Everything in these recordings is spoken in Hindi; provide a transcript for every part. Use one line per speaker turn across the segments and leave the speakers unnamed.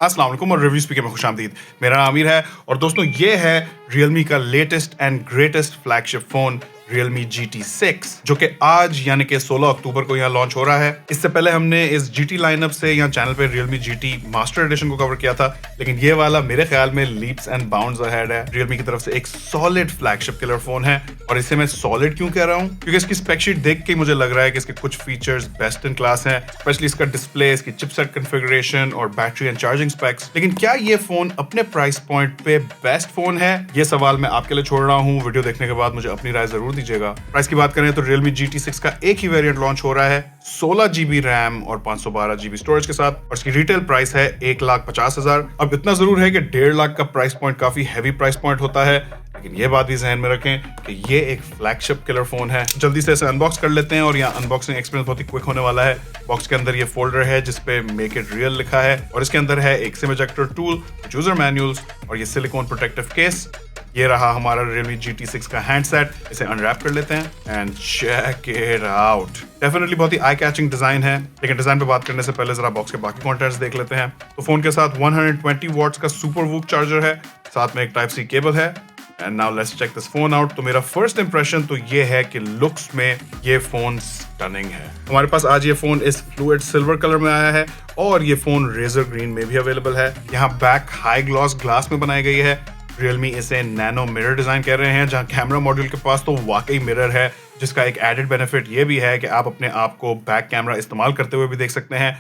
अस्सलाम वालेकुम और रिव्यू स्पीकर में खुशामदीद। मेरा नाम आमिर है और दोस्तों ये है Realme का latest and greatest flagship phone Realme GT6 जो कि आज यानी कि 16 अक्टूबर को यहाँ लॉन्च हो रहा है। इससे पहले हमने इस GT लाइनअप से यहाँ चैनल पे Realme GT मास्टर एडिशन को कवर किया था, लेकिन ये वाला मेरे ख्याल में लीप्स एंड बाउंड्स अहेड है। Realme की तरफ से एक सॉलिड फ्लैगशिप किलर फोन है और इसे मैं सॉलिड क्यों कह रहा हूँ, क्योंकि इसकी स्पेक शीट देख के मुझे लग रहा है कि इसके कुछ फीचर्स बेस्ट इन क्लास हैं, स्पेशली इसका डिस्प्ले, इसकी चिपसेट कॉन्फ़िगरेशन और बैटरी एंड चार्जिंग स्पेक्स। लेकिन क्या ये फोन अपने प्राइस पॉइंट पे बेस्ट फोन है? ये सवाल मैं आपके लिए छोड़ रहा हूँ। वीडियो देखने के बाद मुझे अपनी राय जरूर दीजिएगा। प्राइस की बात करें तो Realme GT6 का एक ही वेरिएंट लॉन्च हो रहा है 16GB रैम और 512GB स्टोरेज के साथ और इसकी रिटेल प्राइस है 1,50,000। अब इतना जरूर है कि 1.5 लाख का प्राइस पॉइंट काफी हैवी प्राइस पॉइंट होता है, लेकिन ये बात भी ज़हन में रखें कि ये एक फ्लैगशिप किलर फोन है। जल्दी से इसे अनबॉक्स कर लेते हैं और यहाँ अनबॉक्सिंग एक्सपीरियंस बहुत ही क्विक होने वाला है। बॉक्स के अंदर ये फोल्डर है जिसपे मेक इट रियल लिखा है और इसके अंदर है एक SIM ejector tool, user manuals और ये सिलिकॉन प्रोटेक्टिव केस। ये रहा हमारा Realme GT6 का हैंडसेट। इसे अनरैप कर लेते हैं and check it out. Definitely बहुत ही आई कैचिंग डिजाइन है, लेकिन डिजाइन पे बात करने से पहले जरा बॉक्स के बाकी कंटेंट्स देख लेते हैं। तो फोन के साथ 120 वॉट्स का सुपर वूक चार्जर है, साथ में एक टाइप सी केबल है। And now let's check this phone out. तो मेरा फर्स्ट इंप्रेशन तो ये है कि लुक्स में ये फोन स्टनिंग है। हमारे पास आज ये फोन इस फ्लूइड सिल्वर कलर में आया है और ये फोन रेजर ग्रीन में भी अवेलेबल है। यहाँ बैक हाई ग्लॉस ग्लास में बनाई गई है। Realme इसे नैनो मिरर डिजाइन कह रहे हैं, जहां कैमरा मॉड्यूल के पास तो वाकई मिरर है, जिसका एक एडेड बेनिफिट ये भी है कि आप अपने आप को बैक कैमरा इस्तेमाल करते हुए भी देख सकते हैं।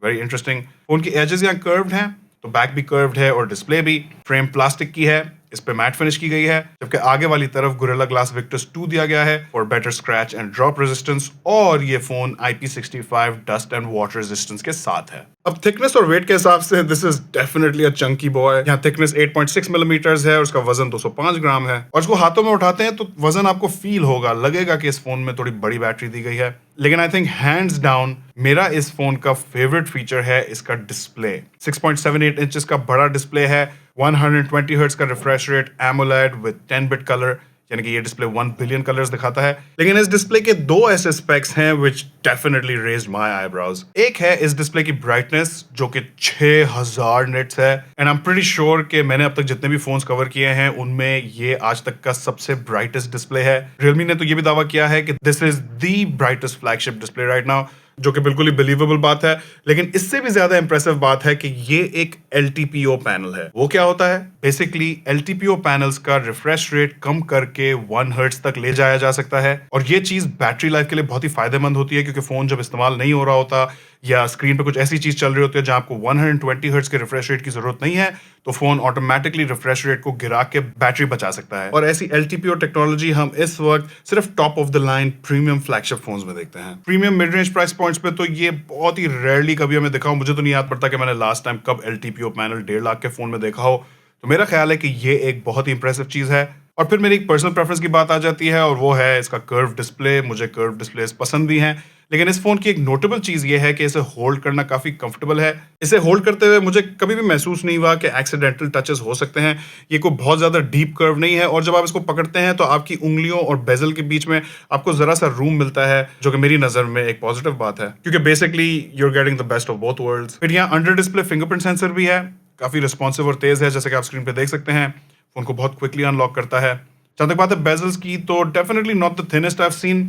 Very interesting. फोन की एजेस यहाँ कर्व्ड हैं, तो बैक भी कर्व्ड है और डिस्प्ले भी। फ्रेम प्लास्टिक की है, इस पे मैट फिनिश की गई है, जबकि आगे वाली तरफ गोरिल्ला ग्लास विक्टस 2 दिया गया है और better scratch and drop resistance, और ये phone IP65 dust and water resistance के साथ है। अब थिकनेस और वेट के हिसाब से this is definitely a Chunky boy. यहाँ थिकनेस 8.6 मिलीमीटर्स है और उसका वजन 205 ग्राम है और इसको हाथों में उठाते हैं तो वजन आपको फील होगा, लगेगा कि इस फोन में थोड़ी बड़ी बैटरी दी गई है। लेकिन आई थिंक हैंड्स डाउन मेरा इस फोन का फेवरेट फीचर है इसका डिस्प्ले। 6.78 इंचेस का बड़ा डिस्प्ले है, 120 हर्ट्ज का refresh rate, AMOLED with 10 bit colour, यानी कि ये डिस्प्ले 1 बिलियन कलर्स दिखाता है। लेकिन इस डिस्प्ले के दो ऐसे स्पेक्स हैं which definitely raised my eyebrows. एक है इस डिस्प्ले की ब्राइटनेस जो कि 6000 निट्स है and I am pretty sure कि मैंने अब तक जितने भी फोन्स कवर किए हैं उनमें ये आज तक का सबसे ब्राइटेस्ट डिस्प्ले है। Realme ने तो ये भी दावा किया है कि this is the brightest flagship display right now, जो कि बिल्कुल ही बिलीवेबल बात है। लेकिन इससे भी ज्यादा इंप्रेसिव बात है कि ये एक LTPO पैनल है। वो क्या होता है? बेसिकली LTPO पैनल्स का रिफ्रेश रेट कम करके 1 हर्ट्ज तक ले जाया जा सकता है और ये चीज बैटरी लाइफ के लिए बहुत ही फायदेमंद होती है, क्योंकि फोन जब इस्तेमाल नहीं हो रहा होता या स्क्रीन पे कुछ ऐसी चीज चल रही होती है जहां आपको 120 हर्ट्ज के रिफ्रेश रेट की जरूरत नहीं है, तो फोन ऑटोमेटिकली रिफ्रेश रेट को गिरा के बैटरी बचा सकता है। और ऐसी LTPO टेक्नोलॉजी हम इस वक्त सिर्फ top of the line premium flagship phones में देखते हैं। Premium mid range price points पे तो ये बहुत ही रेयरली कभी हमें देखा हो। मुझे तो नहीं याद पड़ता कि मैंने लास्ट टाइम कब LTPO पैनल 1.5 लाख के फोन में देखा हो। तो मेरा ख्याल है कि ये एक बहुत ही इंप्रेसिव चीज है। और फिर मेरी एक पर्सनल प्रेफरेंस की बात आ जाती है और वो है इसका कर्व डिस्प्ले। मुझे कर्व डिस्प्ले पसंद भी हैं, लेकिन इस फोन की एक नोटेबल चीज ये है कि इसे होल्ड करना काफी कंफर्टेबल है। इसे होल्ड करते हुए मुझे कभी भी महसूस नहीं हुआ कि एक्सीडेंटल टचेस हो सकते हैं। ये कोई बहुत ज्यादा डीप कर्व नहीं है और जब आप इसको पकड़ते हैं तो आपकी उंगलियों और बेजल के बीच में आपको जरा सा रूम मिलता है, जो कि मेरी नजर में एक पॉजिटिव बात है, क्योंकि basically you are getting the best of both worlds. फिर यहाँ अंडर डिस्प्ले फिंगरप्रिंट सेंसर भी है, काफी रिस्पॉन्सिव और तेज है, जैसे कि आप स्क्रीन पे देख सकते हैं। फोन को बहुत क्विकली अनलॉक करता है। जहां तक बात है बेजल्स की, तो definitely not the thinnest I have seen,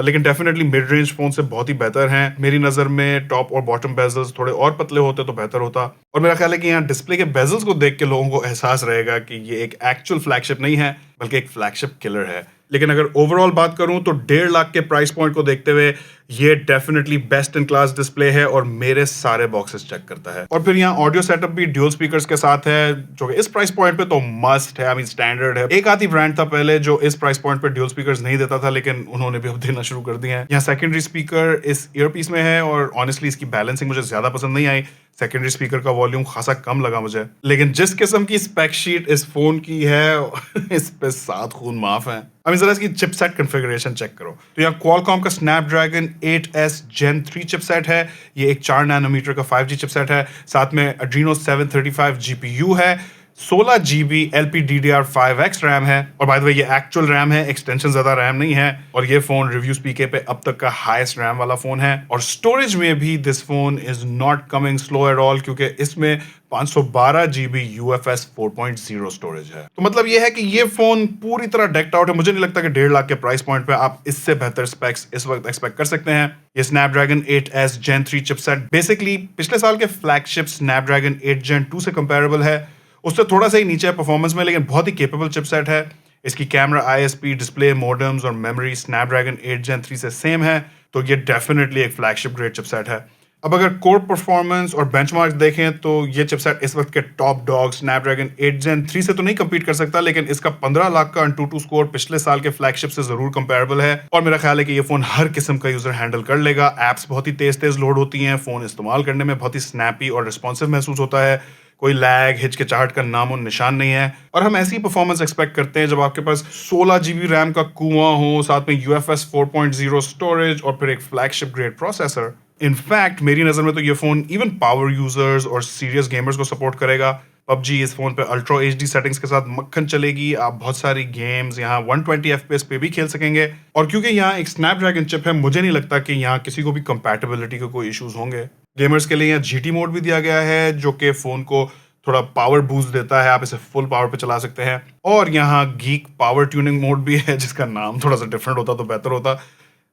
लेकिन डेफिनेटली मिड रेंज फोन से बहुत ही बेहतर हैं। मेरी नजर में टॉप और बॉटम बेजल्स थोड़े और पतले होते तो बेहतर होता। और मेरा ख्याल है कि यहाँ डिस्प्ले के बेजल्स को देख के लोगों को एहसास रहेगा कि ये एक एक्चुअल फ्लैगशिप नहीं है बल्कि एक फ्लैगशिप किलर है। लेकिन अगर ओवरऑल बात करूं तो 1.5 लाख के प्राइस पॉइंट को देखते हुए ये definitely best in class display है और मेरे सारे बॉक्सेस चेक करता है। और फिर यहाँ ऑडियो सेटअप भी ड्यूल स्पीकर्स के साथ है, जो कि इस प्राइस पॉइंट पे तो मस्ट है, आई मीन स्टैंडर्ड है। एक आधी ब्रांड था पहले जो इस प्राइस पॉइंट पे ड्यूल स्पीकर्स नहीं देता था, लेकिन उन्होंने भी अब देना शुरू कर दिए हैं। यहाँ सेकेंडरी स्पीकर इस ईयरपीस में है और ऑनेस्टली इसकी बैलेंसिंग मुझे ज्यादा पसंद नहीं आई। सेकेंडरी स्पीकर का वॉल्यूम खासा कम लगा मुझे, लेकिन जिस किस्म की स्पेक शीट इस फोन की है इस पे 7 खून माफ है। अब जरा इसकी चिपसेट कॉन्फ़िगरेशन चेक करो। तो यहाँ Qualcomm का Snapdragon 8S Gen 3 चिपसेट है। ये एक 4 नैनोमीटर का 5G चिपसेट है। साथ में Adreno 735 GPU है। 16 GB LPDDR5X रैम है, और बाय द वे ये एक्चुअल रैम है, एक्सटेंशन ज्यादा रैम नहीं है, और ये फोन रिव्यूज पीके पे अब तक का हाईएस्ट रैम वाला फोन है। और स्टोरेज में भी this phone is not coming slow at all, क्योंकि इसमें 512 GB UFS 4.0 स्टोरेज है। तो मतलब ये है कि ये फोन पूरी तरह डेक्ड आउट है। मुझे नहीं लगता कि 1.5 लाख के प्राइस पॉइंट पे आप इससे बेहतर स्पेक्स इस वक्त एक्सपेक्ट कर सकते हैं। ये Snapdragon 8S Gen 3 chipset basically पिछले साल के फ्लैगशिप स्नैपड्रैगन 8 Gen 2 से कंपेरेबल है, उससे थोड़ा सा ही नीचे है परफॉर्मेंस में, लेकिन बहुत ही केपेबल चिपसेट है। इसकी कैमरा, ISP, डिस्प्ले, मोडेम्स और मेमोरी स्नैपड्रैगन 8 Gen 3 से सेम है, तो ये डेफिनेटली एक फ्लैगशिप ग्रेड चिपसेट है। अब अगर कोर परफॉर्मेंस और बेंचमार्क देखें तो ये चिपसेट इस वक्त के टॉप डॉग स्नैपड्रैगन 8 Gen 3 से तो नहीं कम्पीट कर सकता, लेकिन इसका 15 लाख का AnTuTu स्कोर पिछले साल के फ्लैगशिप से जरूर कंपेरेबल है। और मेरा ख्याल है कि ये फोन हर किस्म का यूजर हैंडल कर लेगा। एप्स बहुत ही तेज तेज लोड होती हैं, फोन इस्तेमाल करने में बहुत ही स्नैपी और रिस्पॉन्सिव महसूस होता है, कोई लैग, हिचकिचाहट का नामो निशान नहीं है। और हम ऐसी परफॉर्मेंस एक्सपेक्ट करते हैं जब आपके पास 16 GB रैम का कुआं हो, साथ में UFS 4.0 स्टोरेज और फिर एक फ्लैगशिप ग्रेड प्रोसेसर। इनफैक्ट मेरी नजर में तो ये फोन इवन पावर यूजर्स और सीरियस गेमर्स को सपोर्ट करेगा। PUBG इस फोन पे अल्ट्रा HD सेटिंग्स के साथ मक्खन चलेगी। आप बहुत सारी गेम्स यहाँ 120 FPS पे भी खेल सकेंगे, और क्योंकि यहाँ एक स्नैपड्रैगन चिप है, मुझे नहीं लगता कि यहाँ किसी को भी कंपैटिबिलिटी के कोई इश्यूज होंगे। गेमर्स के लिए यहाँ GT मोड भी दिया गया है, जो कि फोन को थोड़ा पावर बूस्ट देता है, आप इसे फुल पावर पे चला सकते हैं। और यहाँ गीक पावर ट्यूनिंग मोड भी है, जिसका नाम थोड़ा सा डिफरेंट होता तो बेहतर होता,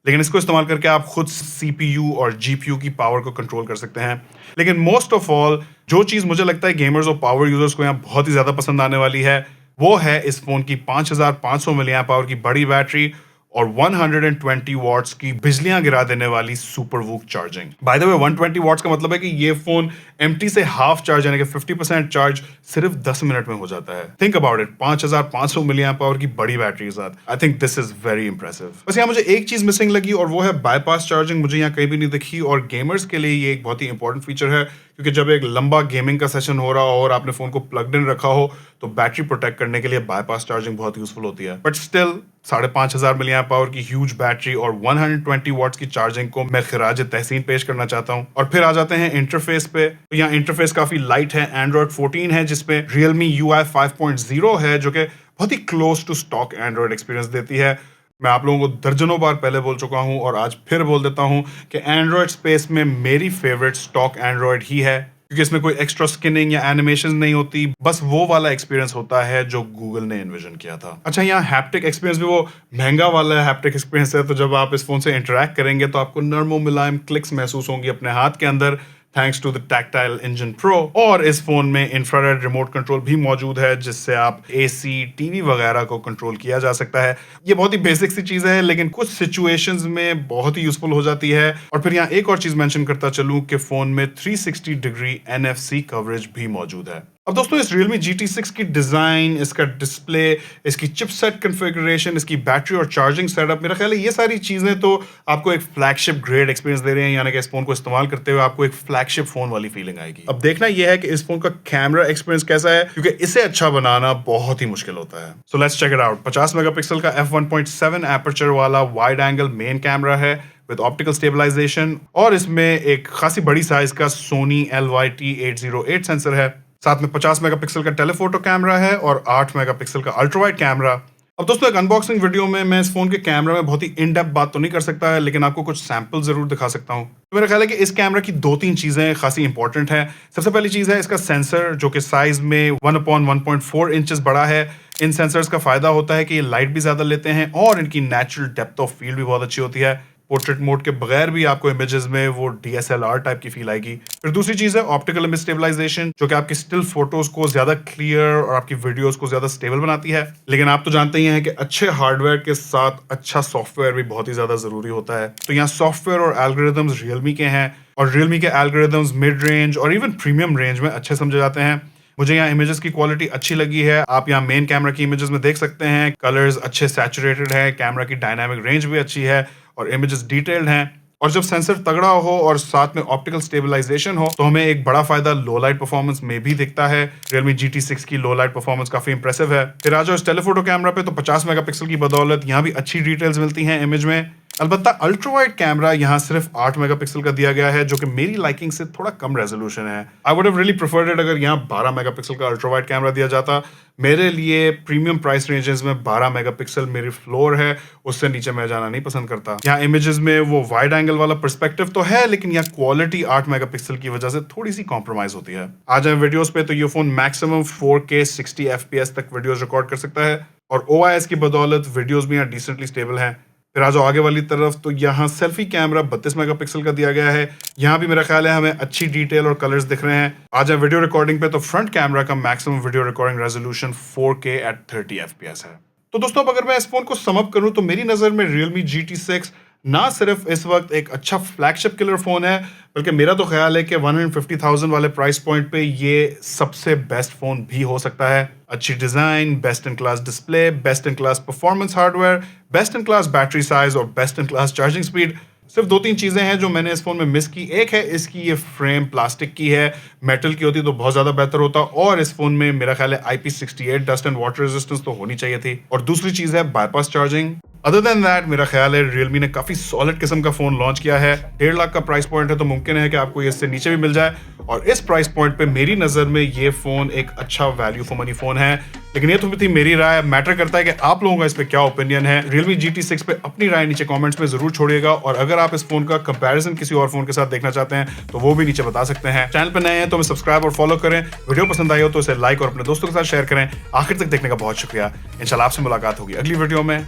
लेकिन इसको इस्तेमाल करके आप खुद CPU और GPU की पावर को कंट्रोल कर सकते हैं। लेकिन मोस्ट ऑफ ऑल जो चीज़ मुझे लगता है गेमर्स और पावर यूजर्स को यहाँ बहुत ही ज़्यादा पसंद आने वाली है, वो है इस फोन की 5500 मिलियन आवर की बड़ी बैटरी और 120 वॉट्स की बिजलियां गिरा देने वाली super VOOC charging. By the way 120 watts का मतलब है कि ये फोन एम्प्टी से हाफ चार्ज यानी कि 50% चार्ज सिर्फ 10 मिनट में हो जाता है। Think about it, 5500 million power की बड़ी बैटरी के साथ। I think this is very impressive. बस यहाँ मुझे एक चीज मिसिंग लगी और वो है बाईपास चार्जिंग। मुझे यहाँ कहीं भी नहीं दिखी, और गेमर्स के लिए ये एक बहुत ही इंपॉर्टेंट फीचर है, क्योंकि जब एक लंबा गेमिंग का सेशन हो रहा हो और आपने फोन को प्लग्ड इन रखा हो तो बैटरी प्रोटेक्ट करने के लिए बाईपास चार्जिंग बहुत यूजफुल होती है। बट स्टिल 5500 मिलियन पावर की ह्यूज बैटरी और 120 वॉट्स की चार्जिंग को मैं खिराज तहसीन पेश करना चाहता हूँ। और फिर आ जाते हैं इंटरफेस पे। तो यहाँ इंटरफेस काफी लाइट है, Android 14 है, जिसपे Realme UI 5.0 है, जो कि बहुत ही close to stock Android experience देती है। मैं आप लोगों को दर्जनों बार पहले बोल चुका हूं और आज फिर बोल देता हूं कि एंड्रॉइड स्पेस में मेरी फेवरेट स्टॉक एंड्रॉइड ही है, क्योंकि इसमें कोई एक्स्ट्रा स्किनिंग या एनिमेशन नहीं होती, बस वो वाला एक्सपीरियंस होता है जो गूगल ने इन्विजन किया था। अच्छा, यहाँ हैप्टिक एक्सपीरियंस भी वो महंगा वाला हैप्टिक एक्सपीरियंस है, तो जब आप इस फोन से इंटरेक्ट करेंगे तो आपको नर्मो मुलायम क्लिक्स महसूस होंगी अपने हाथ के अंदर, thanks to the tactile engine pro. और इस फोन में इंफ्रारेड रिमोट कंट्रोल भी मौजूद है, जिससे आप AC, TV वगैरह को कंट्रोल किया जा सकता है। ये बहुत ही बेसिक सी चीज है, लेकिन कुछ सिचुएशंस में बहुत ही यूजफुल हो जाती है। और फिर यहाँ एक और चीज मेंशन करता चलूं कि फोन में 360 डिग्री NFC कवरेज भी मौजूद है। अब दोस्तों, इस Realme GT6 की डिजाइन, इसका डिस्प्ले, इसकी चिपसेट कॉन्फ़िगरेशन, इसकी बैटरी और चार्जिंग सेटअप, मेरा ख्याल है ये सारी चीजें तो आपको एक फ्लैगशिप ग्रेड एक्सपीरियंस दे रहे हैं, यानी कि इस फोन को इस्तेमाल करते हुए आपको एक फ्लैगशिप फोन वाली फीलिंग आएगी। अब देखना यह है कि इस फोन का कैमरा एक्सपीरियंस कैसा है, क्योंकि इसे अच्छा बनाना बहुत ही मुश्किल होता है। So let's check it out. 50 megapixel का f1.7 एपर्चर वाला वाइड एंगल मेन कैमरा है विद ऑप्टिकल स्टेबलाइजेशन, और इसमें एक खासी बड़ी साइज का Sony LYT808 सेंसर है। साथ में 50 मेगापिक्सल का टेलीफोटो कैमरा है और 8 मेगापिक्सल का अल्ट्रा वाइड कैमरा। अब दोस्तों, एक अनबॉक्सिंग वीडियो में मैं इस फोन के कैमरा में बहुत ही इन डेप्थ बात तो नहीं कर सकता है, लेकिन आपको कुछ सैंपल जरूर दिखा सकता हूं। तो मेरा ख्याल है कि इस कैमरा की 2-3 चीजें खासी इंपॉर्टेंट है। सबसे पहली चीज है इसका सेंसर, जो कि साइज में 1/1.4 इंचेस बड़ा है। इन सेंसर्स का फायदा होता है कि ये लाइट भी ज्यादा लेते हैं और इनकी नेचुरल डेप्थ ऑफ फील्ड भी बहुत अच्छी होती है। पोर्ट्रेट मोड के बगैर भी आपको इमेजेस में वो DSLR टाइप की फील आएगी। फिर दूसरी चीज है ऑप्टिकल इमेज स्टेबलाइजेशन, जो कि आपकी स्टिल फोटोज को ज्यादा क्लियर और आपकी वीडियोस को ज्यादा स्टेबल बनाती है। लेकिन आप तो जानते ही हैं कि अच्छे हार्डवेयर के साथ अच्छा सॉफ्टवेयर भी बहुत ही ज्यादा जरूरी होता है। तो यहाँ सॉफ्टवेयर और एल्गोरिथम्स Realme के हैं, और Realme के एल्गोरिथम्स मिड रेंज और इवन प्रीमियम रेंज में अच्छे समझे जाते हैं। मुझे यहाँ इमेजेस की क्वालिटी अच्छी लगी है। आप यहाँ मेन कैमरा की इमेजेस में देख सकते हैं, कलर्स अच्छे सैचुरेटेड है, कैमरा की डायनामिक रेंज भी अच्छी है और इमेजेस डिटेल्ड हैं। और जब सेंसर तगड़ा हो और साथ में ऑप्टिकल स्टेबलाइजेशन हो तो हमें एक बड़ा फायदा लो लाइट परफॉर्मेंस में भी दिखता है। Realme GT6 की लो लाइट परफॉर्मेंस काफी इंप्रेसिव है। फिर आ जाओ इस टेलीफोटो कैमरा पे, तो 50 मेगापिक्सल की बदौलत यहाँ भी अच्छी डिटेल्स मिलती हैं इमेज में। अलबत्ता अल्ट्रा वाइड कैमरा यहाँ सिर्फ 8 मेगापिक्सल का दिया गया है, जो कि मेरी लाइकिंग से थोड़ा कम रेजोल्यूशन है। I would have really preferred it अगर यहाँ 12 मेगापिक्सल का अल्ट्रा वाइड कैमरा दिया जाता। मेरे लिए प्रीमियम प्राइस रेंजेस में 12 मेगापिक्सल मेरी फ्लोर है, उससे नीचे मैं जाना नहीं पसंद करता। यहाँ इमेजेस में वो वाइड एंगल वाला पर्सपेक्टिव तो है, लेकिन यहाँ क्वालिटी 8 मेगापिक्सल की वजह से थोड़ी सी कॉम्प्रोमाइज होती है। आ जाए वीडियोस पे, तो ये फोन मैक्सिमम 4K 60 FPS तक वीडियोस रिकॉर्ड कर सकता है और OIS की बदौलत वीडियोस भी यहाँ डिसेंटली स्टेबल हैं। फिर आ जाओ आगे वाली तरफ, तो यहाँ सेल्फी कैमरा 32 मेगापिक्सल का दिया गया है। यहाँ भी मेरा ख्याल है हमें अच्छी डिटेल और कलर्स दिख रहे हैं। आ जाए वीडियो रिकॉर्डिंग पे, तो फ्रंट कैमरा का maximum video recording resolution 4K at 30 FPS है। तो दोस्तों, अब अगर मैं इस फोन को सम अप करूं तो मेरी नजर में Realme GT6 ना सिर्फ इस वक्त एक अच्छा फ्लैगशिप किलर फोन है, बल्कि मेरा तो ख्याल है कि 150,000 वाले प्राइस पॉइंट पे ये सबसे बेस्ट फोन भी हो सकता है। अच्छी design, best in class display, best in class performance hardware, best in class battery size और best in class charging speed. सिर्फ 2-3 चीजें हैं जो मैंने इस फोन में मिस की। एक है इसकी ये फ्रेम प्लास्टिक की है, मेटल की होती तो बहुत ज्यादा बेहतर होता, और इस फोन में मेरा ख्याल है IP68 dust and water resistance तो होनी चाहिए थी। और दूसरी चीज है bypass charging. Other than that मेरा ख्याल है Realme ने काफी सॉलिड किस्म का फोन लॉन्च किया है। 1.5 लाख का प्राइस पॉइंट है, तो मुमकिन है कि आपको ये इससे नीचे भी मिल जाए, और इस प्राइस पॉइंट पे मेरी नजर में ये फोन एक अच्छा वैल्यू फॉर मनी फोन है। लेकिन ये तो थी मेरी राय, मैटर करता है कि आप लोगों का इस पे क्या ओपिनियन है। Realme GT6 पे अपनी राय नीचे कमेंट्स में जरूर छोड़िएगा, और अगर आप इस फोन का कंपैरिजन किसी और फोन के साथ देखना चाहते हैं तो वो भी नीचे बता सकते हैं। चैनल पे नए हैं तो हमें सब्सक्राइब और फॉलो करें। वीडियो पसंद आई हो तो इसे लाइक और अपने दोस्तों के साथ शेयर करें। आखिर तक देखने का बहुत शुक्रिया। इंशाल्लाह आपसे मुलाकात होगी अगली वीडियो में।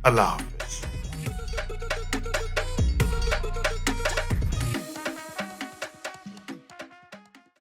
अल्लाह।